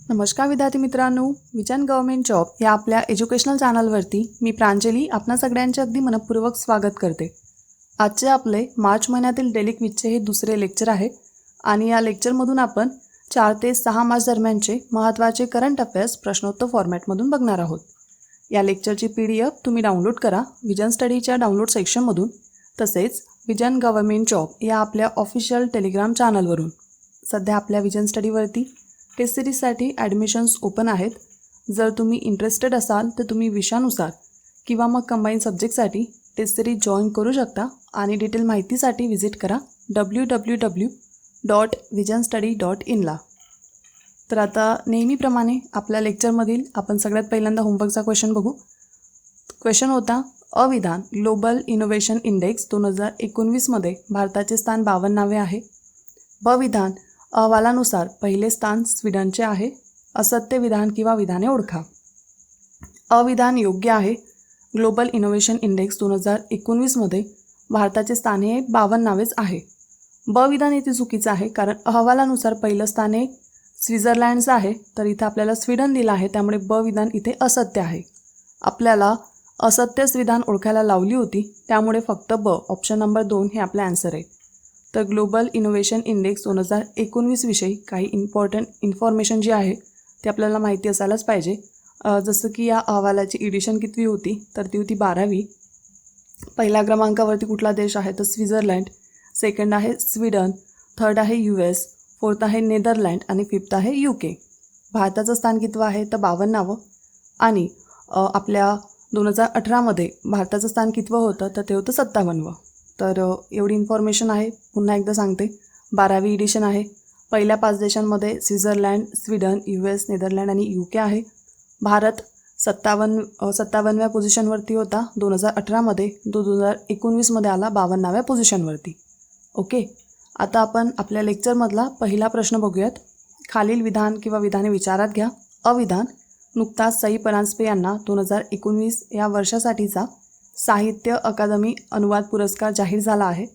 नमस्कार विद्यार्थी मित्रांनो, विजन गव्हर्नमेंट जॉब या आपल्या एज्युकेशनल चॅनलवरती मी प्रांजली आपणा सगळ्यांचे अगदी मनपूर्वक स्वागत करते। आजचे आपले मार्च महिन्यातील डेली क्विजचे हे दुसरे लेक्चर आहे आणि या लेक्चरमधून आपण 4 ते 6 मार्च दरम्यानचे महत्त्वाचे करंट अफेअर्स प्रश्नोत्तर फॉर्मॅटमधून बघणार आहोत। या लेक्चरची PDF तुम्ही डाउनलोड करा विजन स्टडीच्या डाउनलोड सेक्शनमधून, तसेच विजन गव्हर्नमेंट जॉब या आपल्या ऑफिशियल टेलिग्राम चॅनलवरून। सध्या आपल्या विजन स्टडीवरती टेस्ट सिरीजसाठी ॲडमिशन्स ओपन आहेत। जर तुम्ही इंटरेस्टेड असाल तर तुम्ही विषयानुसार किंवा मग कंबाईन सब्जेक्टसाठी टेस्ट सिरीज जॉईन करू शकता आणि डिटेल माहितीसाठी विजिट करा www.visionstudy.in ला। तर आता नेहमीप्रमाणे आपल्या लेक्चरमधील आपण सगळ्यात पहिल्यांदा होमवर्कचा क्वेश्चन बघू। क्वेश्चन होता, अविधान ग्लोबल इनोव्हेशन इंडेक्स 2019 मध्ये भारताचे स्थान 52वे आहे। बविधान अहवालानुसार पहिले स्थान स्वीडनचे आहे। असत्य विधान किंवा विधाने ओळखा। अविधान योग्य आहे। ग्लोबल इनोव्हेशन इंडेक्स 2019 मध्ये भारताचे स्थान हे 52वेच आहे। बविधान इथे चुकीचं आहे, कारण अहवालानुसार पहिलं स्थान हे स्वित्झर्लंडचं आहे, तर इथे आपल्याला स्वीडन दिलं आहे, त्यामुळे बविधान इथे असत्य आहे। आपल्याला असत्यच विधान ओळखायला लावली होती, त्यामुळे फक्त ऑप्शन नंबर 2 हे आपलं आन्सर आहे। तर ग्लोबल इनोव्हेशन इंडेक्स 2019 विषयी काही इम्पॉर्टंट इन्फॉर्मेशन जी आहे ती आपल्याला माहिती असायलाच पाहिजे। जसं की या अहवालाची एडिशन कितवी होती, तर ती होती 12वी। पहिल्या क्रमांकावरती कुठला देश आहे, तर स्वित्झर्लंड। सेकंड आहे स्वीडन, थर्ड आहे US, फोर्थ आहे नेदरलँड आणि फिफ्थ आहे UK। भारताचं स्थान कितवं आहे, तर 52वे। आणि आपल्या 2018 मध्ये भारताचं स्थान कितवं होतं, तर ते होतं 57वे। तर एवढी इन्फॉर्मेशन आहे। पुन्हा एकदा सांगते, 12वी एडिशन आहे। पहिल्या 5 देशांमध्ये स्वित्झर्लंड, स्वीडन, US, नेदरलँड आणि UK आहे। भारत 57व्या पोझिशनवरती होता 2018 मध्ये, 2019 मध्ये आला 52व्या पोझिशनवरती। ओके, आता आपण आपल्या लेक्चरमधला पहिला प्रश्न बघूयात। खालील विधान किंवा विधाने विचारात घ्या। अविधान नुकताच सई परांजपे यांना 2019 या वर्षासाठीचा साहित्य अकादमी अनुवाद पुरस्कार जाहीर झाला आहे।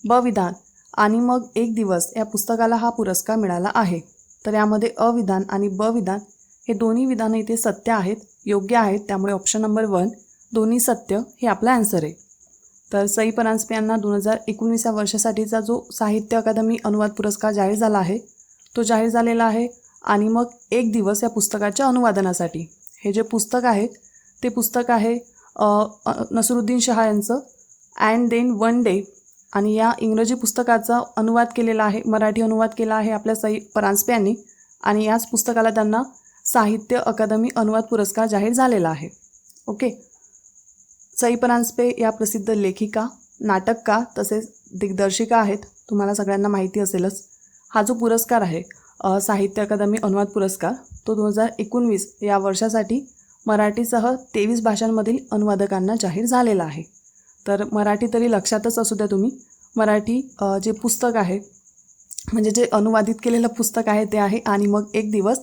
बविधान आणि मग एक दिवस या पुस्तकाला हा पुरस्कार मिळाला आहे। तर यामध्ये अविधान आणि बविधान हे दोन्ही विधाने इथे सत्य आहेत, योग्य आहेत, त्यामुळे ऑप्शन नंबर 1 दोन्ही सत्य हे आपला आन्सर आहे। तर सई परांजपे यांना 2019 या वर्षासाठीचा जो साहित्य अकादमी अनुवाद पुरस्कार जाहीर झाला आहे, तो जाहीर झालेला आहे। आणि मग एक दिवस या पुस्तकाच्या अनुवादनासाठी, हे जे पुस्तक आहे ते पुस्तक आहे नसरुद्दीन शहा यांचं अँड देन वन डे, आणि या इंग्रजी पुस्तकाचा अनुवाद केलेला आहे, मराठी अनुवाद केला आहे आपल्या सई परांजपे यांनी, आणि याच पुस्तकाला त्यांना साहित्य अकादमी अनुवाद पुरस्कार जाहीर झालेला आहे। ओके, सई परांजपे या प्रसिद्ध लेखिका, नाटककार तसेच दिग्दर्शिका आहेत, तुम्हाला सगळ्यांना माहिती असेलच। हा जो पुरस्कार आहे साहित्य अकादमी अनुवाद पुरस्कार, तो 2019 या वर्षासाठी मराठीसह 23 भाषांमधील अनुवादकांना जाहीर झालेला आहे। तर मराठी तरी लक्षातच असू द्या तुम्ही, मराठी जे पुस्तक आहे म्हणजे जे अनुवादित केलेलं पुस्तक आहे ते आहे आणि मग एक दिवस,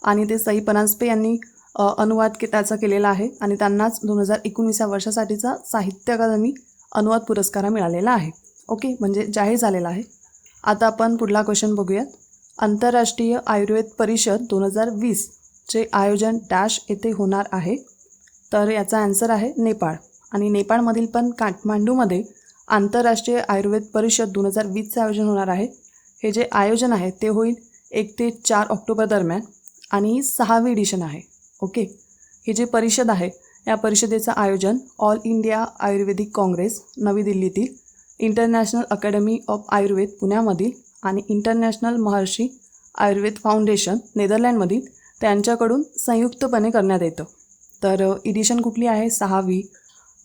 आणि ते सई परांजपे यांनी अनुवाद त्याचा केलेला आहे आणि त्यांनाच 2019 या वर्षासाठीचा साहित्य अकादमी अनुवाद पुरस्कार मिळालेला आहे। ओके, म्हणजे जाहीर झालेला आहे। आता आपण पुढला क्वेश्चन बघूयात। आंतरराष्ट्रीय आयुर्वेद परिषद 2020 चे आयोजन डॅश येथे होणार आहे, तर याचा आन्सर आहे नेपाळ। आणि नेपाळमधील पण काठमांडूमध्ये आंतरराष्ट्रीय आयुर्वेद परिषद 2020चे आयोजन होणार आहे। हे जे आयोजन आहे ते होईल 1 ते 4 ऑक्टोबर दरम्यान आणि ही 6वी एडिशन आहे। ओके, ही जी परिषद आहे या परिषदेचं आयोजन ऑल इंडिया आयुर्वेदिक काँग्रेस नवी दिल्लीतील, इंटरनॅशनल अकॅडमी ऑफ आयुर्वेद पुण्यामधील आणि इंटरनॅशनल महर्षी आयुर्वेद फाउंडेशन नेदरलँडमधील त्यांच्याकडून संयुक्तपणे करण्यात येतं। तर एडिशन कुठली आहे, 6वी।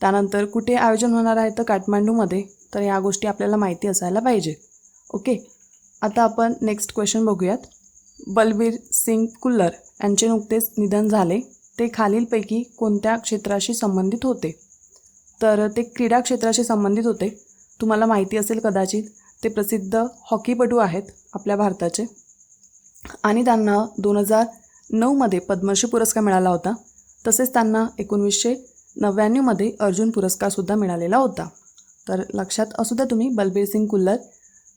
त्यानंतर कुठे आयोजन होणार आहे, तर काठमांडूमध्ये। तर या गोष्टी आपल्याला माहिती असायला पाहिजे। ओके, आता आपण नेक्स्ट क्वेश्चन बघूयात। बलबीर सिंग कुल्लर यांचे नुकतेच निधन झाले, ते खालीलपैकी कोणत्या क्षेत्राशी संबंधित होते, तर ते क्रीडा क्षेत्राशी संबंधित होते। तुम्हाला माहिती असेल कदाचित, ते प्रसिद्ध हॉकीपटू आहेत आपल्या भारताचे आणि त्यांना 2009 मध्ये पद्मश्री पुरस्कार मिळाला होता, तसेच त्यांना 1999 मध्ये अर्जुन पुरस्कारसुद्धा मिळालेला होता। तर लक्षात असू द्या तुम्ही, बलबीर सिंग कुल्लर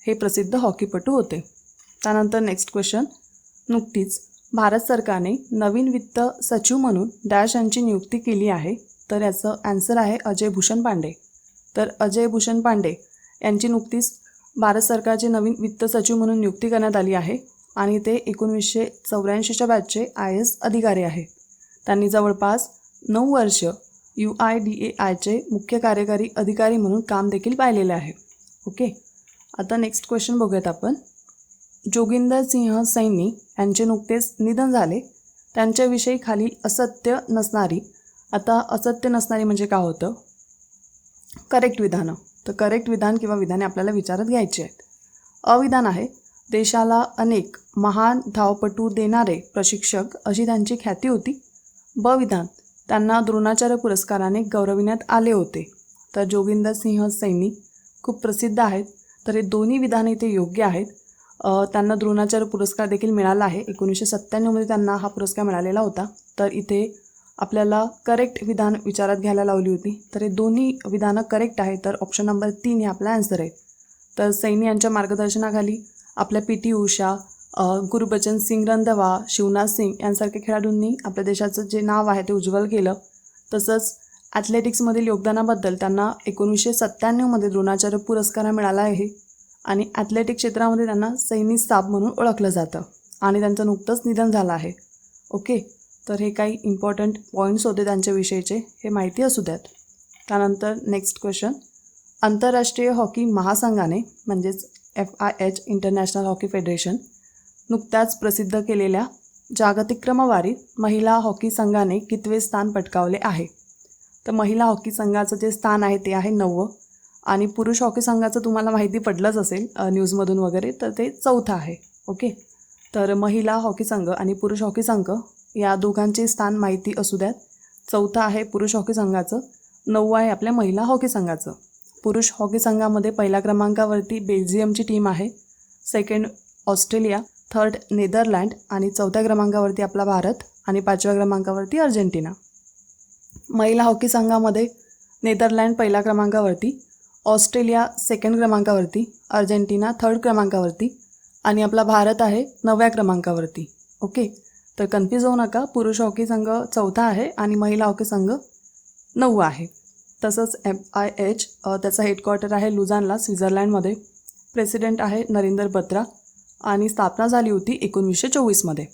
हे प्रसिद्ध हॉकीपटू होते। त्यानंतर नेक्स्ट क्वेश्चन, नुकतीच भारत सरकारने नवीन वित्त सचिव म्हणून डॅश यांची नियुक्ती केली आहे. तर याचं ॲन्सर आहे अजय भूषण पांडे. तर अजय भूषण पांडे यांची नुकतीच भारत सरकारचे नवीन वित्त सचिव म्हणून नियुक्ती करण्यात आली आहे आणि ते 1984च्या बॅचचे IAS अधिकारी आहे. त्यांनी जवळपास 9 वर्ष UIDAIचे मुख्य कार्यकारी अधिकारी म्हणून काम देखील पाहिलेले आहे. ओके, आता नेक्स्ट क्वेश्चन बघूयात आपण. जोगिंदर सिंह सैनी यांचे नुकतेच निधन झाले. त्यांच्याविषयी खालील असत्य नसणारी, आता असत्य नसणारी म्हणजे काय होतं, करेक्ट विधानं. तर करेक्ट विधान किंवा विधाने आपल्याला विचारत घ्यायची आहेत. अविधान आहे, देशाला अनेक महान धावपटू देणारे प्रशिक्षक अशी त्यांची ख्याती होती. ब विधान, त्यांना द्रोणाचार्य पुरस्काराने गौरविण्यात आले होते. तर जोगिंदर सिंह सैनी खूप प्रसिद्ध आहेत. तर हे दोन्ही विधाने इथे योग्य आहेत. त्यांना द्रोणाचार्य पुरस्कार देखील मिळाला आहे. 1997मध्ये त्यांना हा पुरस्कार मिळालेला होता. तर इथे आपल्याला करेक्ट विधान विचारात घ्यायला लावली होती. तर हे दोन्ही विधानं करेक्ट आहे. तर ऑप्शन नंबर 3 हे आपला आन्सर आहे. तर सैनी यांच्या मार्गदर्शनाखाली आपल्या PT उषा, गुरबचन सिंग रंधावा, शिवनाथ सिंग यांसारख्या खेळाडूंनी आपल्या देशाचं जे नाव आहे ते उज्ज्वल केलं. तसंच ॲथलेटिक्समधील योगदानाबद्दल त्यांना 1997मध्ये द्रोणाचार्य पुरस्कार मिळाला आहे आणि ॲथलेटिक क्षेत्रामध्ये त्यांना सैनी साब म्हणून ओळखलं जातं आणि त्यांचं नुकतंच निधन झालं आहे. ओके, तर हे काही इम्पॉर्टंट पॉईंट्स होते त्यांच्याविषयीचे, हे माहिती असू द्यात. त्यानंतर नेक्स्ट क्वेश्चन. आंतरराष्ट्रीय हॉकी महासंघाने म्हणजेच FIH इंटरनॅशनल हॉकी फेडरेशन नुकत्याच प्रसिद्ध केलेल्या जागतिक क्रमवारीत महिला हॉकी संघाने कितवे स्थान पटकावले आहे. तर महिला हॉकी संघाचं जे स्थान आहे ते आहे 9वं आणि पुरुष हॉकी संघाचं तुम्हाला माहिती पडलंच असेल न्यूजमधून वगैरे, तर ते 4थं आहे. ओके, तर महिला हॉकी संघ आणि पुरुष हॉकी संघ या दोघांचे स्थान माहिती असू द्यात. 4थं आहे पुरुष हॉकी संघाचं, 9वं आहे आपल्या महिला हॉकी संघाचं. पुरुष हॉकी संघामध्ये पहिल्या क्रमांकावरती बेल्जियमची टीम आहे, सेकंड ऑस्ट्रेलिया, थर्ड नेदरलँड आणि 4थ्या क्रमांकावरती आपला भारत आणि 5व्या क्रमांकावरती अर्जेंटिना. महिला हॉकी संघामध्ये नेदरलँड पहिल्या क्रमांकावरती, ऑस्ट्रेलिया सेकंड क्रमांकावरती, अर्जेंटिना थर्ड क्रमांकावरती आणि आपला भारत आहे 9व्या क्रमांकावरती. ओके, तर कन्फ्यूज होऊ नका. पुरुष हॉकी संघ 4था आहे आणि महिला हॉकी संघ 9वा आहे. तसंच FIH त्याचा हेडक्वार्टर आहे लुझानला, स्वित्झर्लंडमध्ये. प्रेसिडेंट आहे नरेंद्र बत्रा आणि स्थापना झाली होती 1924मध्ये.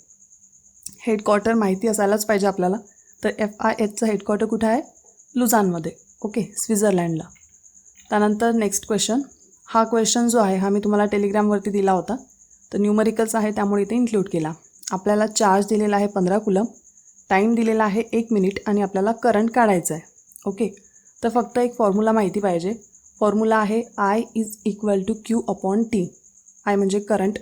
हेडक्वार्टर माहिती असायलाच पाहिजे आपल्याला. तर FIHचं हेडक्वार्टर कुठं आहे, लुझानमध्ये. ओके, स्वित्झर्लंडला. त्यानंतर नेक्स्ट क्वेश्चन. हा क्वेश्चन जो आहे हा मी तुम्हाला टेलिग्रामवरती दिला होता. तर न्यूमरिकल्स आहे त्यामुळे इथे इन्क्लूड केला. आपल्याला चार्ज दिलेला आहे 15 कुलम, टाईम दिलेला आहे 1 मिनिट आणि आपल्याला करंट काढायचं आहे. ओके, तर फक्त एक फॉर्म्युला माहिती पाहिजे. फॉर्म्युला आहे I=Q/T. I म्हणजे करंट,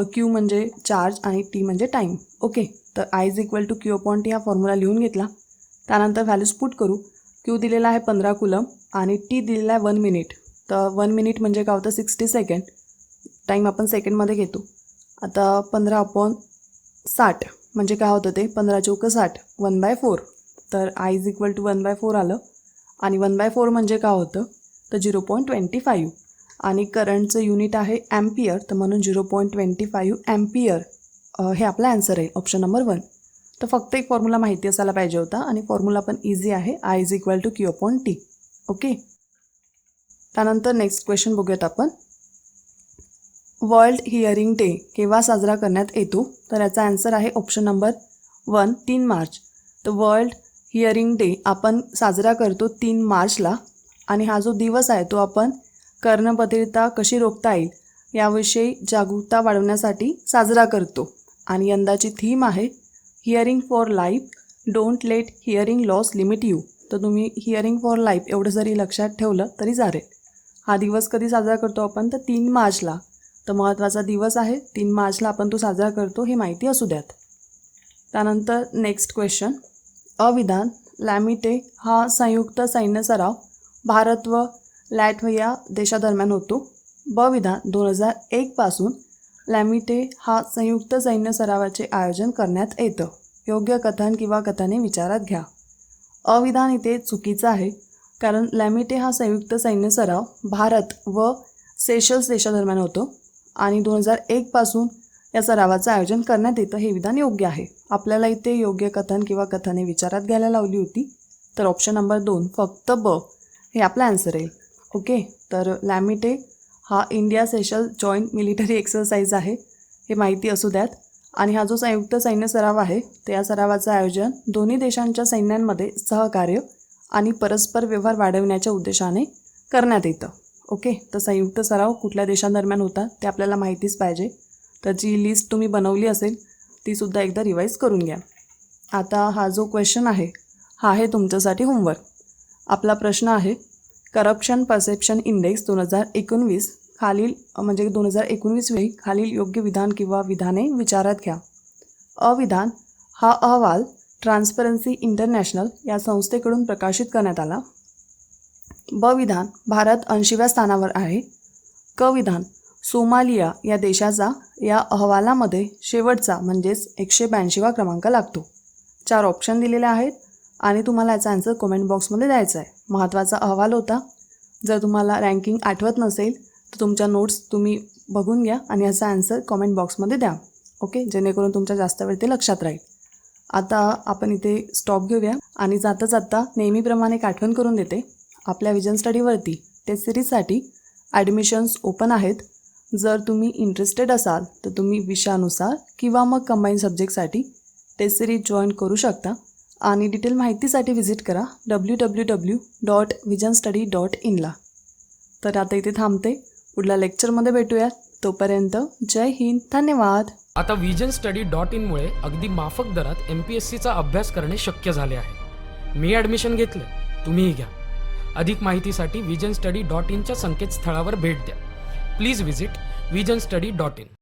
Q म्हणजे चार्ज आणि T म्हणजे टाईम. ओके, तर I=Q/T हा फॉर्म्युला लिहून घेतला. त्यानंतर व्हॅल्यूज पुट करू. Q दिलेला आहे 15 कुलम आणि T दिलेला आहे 1 मिनिट. तर 1 मिनिट म्हणजे काय होतं, 60 सेकंड. टाईम आपण सेकंडमध्ये घेतो. आता 15/60 म्हणजे काय होतं, ते 15 चौक 60, 1/4. तर I=1/4 आलं आणि 1/4 म्हणजे काय होतं, तर 0.25 आणि करंटचं युनिट आहे ॲम्पियर, तर म्हणून 0.25 ॲम्पियर हे आपला ॲन्सर आहे, ऑप्शन नंबर 1. तर फक्त एक फॉर्म्युला माहिती असायला पाहिजे होता आणि फॉर्म्युला पण इझी आहे, I=Q/T. ओके, त्यानंतर नेक्स्ट क्वेश्चन बघूयात आपण. वर्ल्ड हिअरिंग डे केव्हा साजरा करण्यात येतो. तर याचा ॲन्सर आहे ऑप्शन नंबर 1, 3 मार्च. तर वर्ल्ड हिअरिंग डे आपण साजरा करतो 3 मार्चला आणि हा जो दिवस आहे तो आपण कर्णबधिरता कशी रोखता येईल याविषयी जागरूकता वाढवण्यासाठी साजरा करतो. आणि यंदाची थीम आहे hearing for life, don't let hearing loss limit you. तर तुम्ही हिअरिंग फॉर लाईफ एवढं जरी लक्षात ठेवलं तरी चालेल. हा दिवस कधी साजरा करतो आपण, तर 3 मार्चला. तर महत्त्वाचा दिवस आहे, 3 मार्चला आपण तो साजरा करतो, हे माहिती असू द्यात. त्यानंतर नेक्स्ट क्वेश्चन. अविधान लॅमिटे हा संयुक्त सैन्य सराव भारत व लॅटव्हिया देशादरम्यान होतो. ब विधान 2001 पासून लॅमिटे हा संयुक्त सैन्य सरावाचे आयोजन करण्यात येतं. योग्य कथन किंवा कथने विचारात घ्या. अविधान इथे चुकीचं आहे, कारण लॅमिटे हा संयुक्त सैन्य सराव भारत व सेशल्स देशादरम्यान होतो आणि 2001 पासून या सरावाचं आयोजन करण्यात येतं हे विधान योग्य आहे. आपल्याला इथे योग्य कथन किंवा कथने विचारात घ्यायला लावली होती. तर ऑप्शन नंबर 2 फक्त ब हे आपला आन्सर आहे. ओके, तर लॅमिटे हा इंडिया सेशल जॉईंट मिलिटरी एक्सरसाइज आहे हे माहिती असू द्यात. आणि हा जो संयुक्त सैन्य सराव आहे ते या सरावाचं आयोजन दोन्ही देशांच्या सैन्यांमध्ये सहकार्य आणि परस्पर व्यवहार वाढवण्याच्या उद्देशाने करण्यात येतं. ओके, तर संयुक्त सराव कुठल्या देशांदरम्यान होता ते आपल्याला माहितीच पाहिजे. तर जी लिस्ट तुम्ही बनवली असेल तीसुद्धा एकदा रिवाईज करून घ्या. आता हा जो क्वेश्चन आहे हा आहे तुमच्यासाठी होमवर्क. आपला प्रश्न आहे करप्शन परसेप्शन इंडेक्स 2019 खालील म्हणजे 2019 वेळी खालील योग्य विधान किंवा विधाने विचारात घ्या. अविधान हा अहवाल ट्रान्सपरन्सी इंटरनॅशनल या संस्थेकडून प्रकाशित करण्यात आला. ब विधान भारत 80व्या स्थानावर आहे. क विधान सोमालिया या देशाचा या अहवालामध्ये शेवटचा म्हणजेच 182वा क्रमांक लागतो. 4 ऑप्शन दिलेले आहेत आणि तुम्हाला याचा आन्सर कमेंट बॉक्समध्ये द्यायचा आहे. महत्त्वाचा अहवाल होता. जर तुम्हाला रँकिंग आठवत नसेल तर तुमच्या नोट्स तुम्ही बघून घ्या आणि याचा आन्सर कमेंट बॉक्समध्ये द्या. ओके, जेणेकरून तुमच्या जास्त वेळ ते लक्षात राहील. आता आपण इथे स्टॉप घेऊया आणि जाता जाता नेहमीप्रमाणे एक आठवण करून देते. आपल्या विजन स्टडीवरती टेस्ट सिरीजसाठी ॲडमिशन्स ओपन आहेत. जर तुम्ही इंटरेस्टेड असाल तर तुम्ही विषयानुसार किंवा मग कंबाईन सब्जेक्टसाठी टेस्ट सिरीज जॉईन करू शकता. आणि डिटेल माहितीसाठी व्हिजिट करा www.visionstudy.in ला. तर आता इथे थांबते. पुढल्या लेक्चरमध्ये भेटूया. तोपर्यंत जय हिंद, धन्यवाद. आता VISIONSTUDY.in मुळे अगदी माफक दरात MPSCचा अभ्यास करणे शक्य झाले आहे. मी ॲडमिशन घेतलं, तुम्हीही घ्या. अधिक माहितीसाठी VISIONSTUDY.in च्या संकेतस्थळावर भेट द्या. Please visit VISIONSTUDY.in.